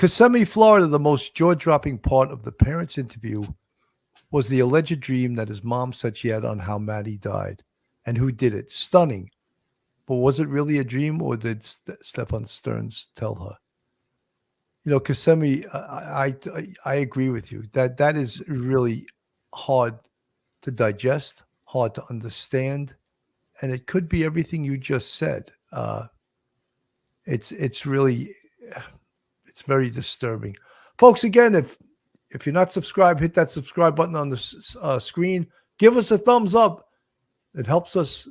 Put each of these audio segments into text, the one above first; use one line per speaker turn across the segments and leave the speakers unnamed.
Kissimmee, Florida, the most jaw-dropping part of the parents' interview was the alleged dream that his mom said she had on how Maddie died and who did it. Stunning. But was it really a dream, or did Stefan Stearns tell her? Kissimmee, I agree with you. That is really hard to digest, hard to understand, and it could be everything you just said. It's very disturbing, folks. Again, if you're not subscribed, hit that subscribe button on the screen. Give us a thumbs up. It helps us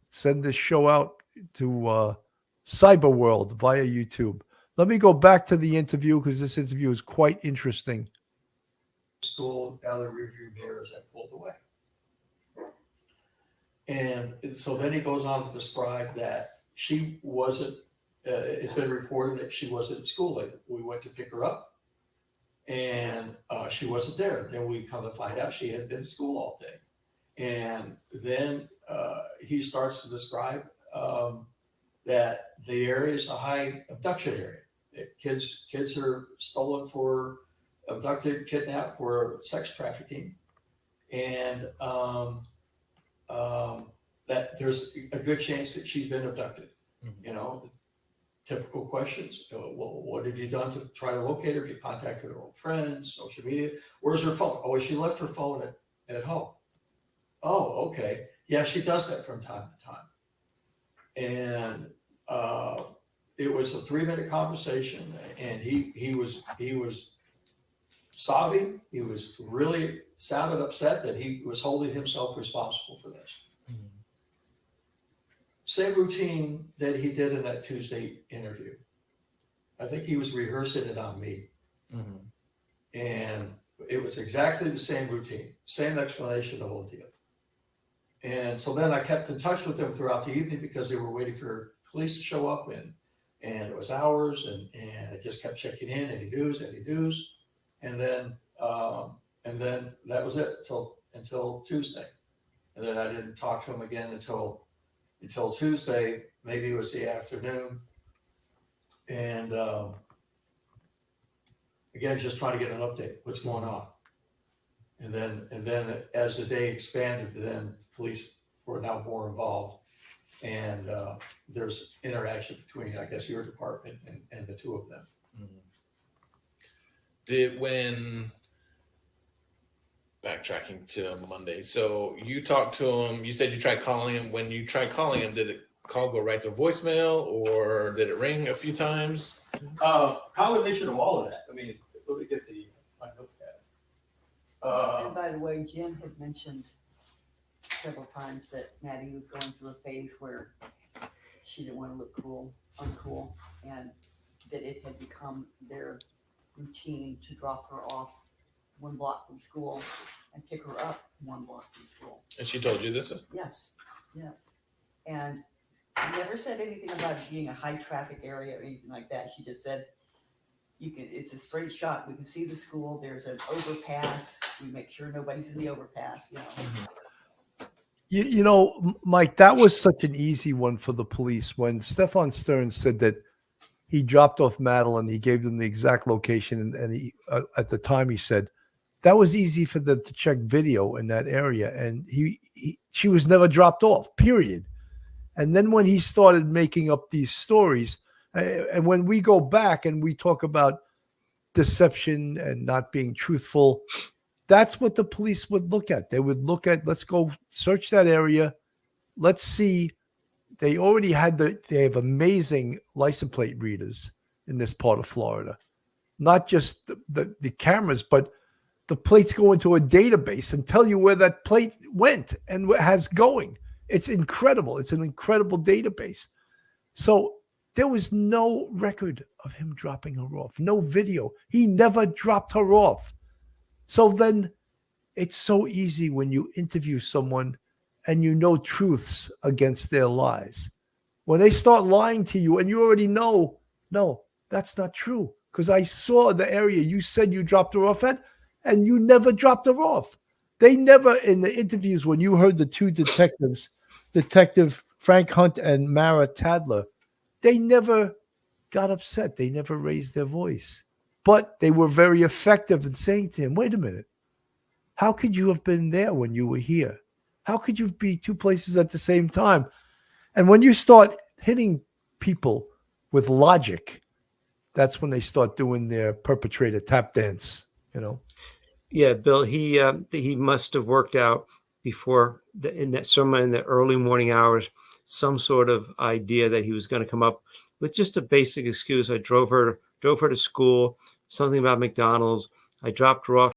send this show out to cyber world via YouTube. Let me go back to the interview, because this interview is quite interesting.
School down the rearview mirrors and pulled away. And so then he goes on to describe that she wasn't, it's been reported that she wasn't at school. Like, we went to pick her up and she wasn't there. Then we come to find out she had been at school all day. And then he starts to describe that the area is a high abduction area. Kids are stolen for abducted, kidnapped, for sex trafficking, and that there's a good chance that she's been abducted. Mm-hmm. Typical questions. Well, what have you done to try to locate her? Have you contacted her old friends, social media? Where's her phone? Oh, she left her phone at home. Oh, okay. Yeah, she does that from time to time. And it was a 3-minute conversation, and he was sobbing. He was really sounded upset that he was holding himself responsible for this. Mm-hmm. Same routine that he did in that Tuesday interview. I think he was rehearsing it on me. Mm-hmm. And it was exactly the same routine, same explanation, the whole deal. And so then I kept in touch with them throughout the evening, because they were waiting for police to show up, and it was hours, and I just kept checking in, any news. And then that was it until Tuesday. And then I didn't talk to him again until Tuesday. Maybe it was the afternoon. And again, just trying to get an update. What's going on? And then as the day expanded, then police were now more involved. And there's interaction between, I guess, your department and the two of them.
Mm-hmm. When backtracking to Monday, so you talked to him, you said you tried calling him. When you tried calling him, did the call go right to voicemail, or did it ring a few times?
Combination of all of that. I mean, let me get my notepad.
And by the way, Jen had mentioned several times that Maddie was going through a phase where she didn't want to look uncool, and that it had become their routine to drop her off 1 block from school and pick her up 1 block from school.
And she told you this?
Yes. And never said anything about it being a high traffic area or anything like that. She just said, it's a straight shot. We can see the school. There's an overpass. We make sure nobody's in the overpass,
Mm-hmm. Mike, that was such an easy one for the police. When Stefan Stearns said that he dropped off Madeline, he gave them the exact location, and he at the time he said that was easy for them to check video in that area, and she was never dropped off, period. And then when he started making up these stories, and when we go back and we talk about deception and not being truthful, that's what the police would look at. They would look at, let's go search that area. Let's see. They already they have amazing license plate readers in this part of Florida. Not just the cameras, but the plates go into a database and tell you where that plate went and what has going. It's incredible. It's an incredible database. So there was no record of him dropping her off. No video. He never dropped her off. So then it's so easy when you interview someone and you know truths against their lies. When they start lying to you and you already know, no, that's not true, because I saw the area you said you dropped her off at, and you never dropped her off. They never, in the interviews, when you heard the two detectives, Detective Frank Hunt and Mara Tadler, they never got upset. They never raised their voice. But they were very effective in saying to him, wait a minute, how could you have been there when you were here? How could you be two places at the same time? And when you start hitting people with logic, that's when they start doing their perpetrator tap dance, you know?
Yeah, Bill, he must have worked out before in the early morning hours, some sort of idea that he was going to come up with just a basic excuse. I drove her to school, something about McDonald's. I dropped her off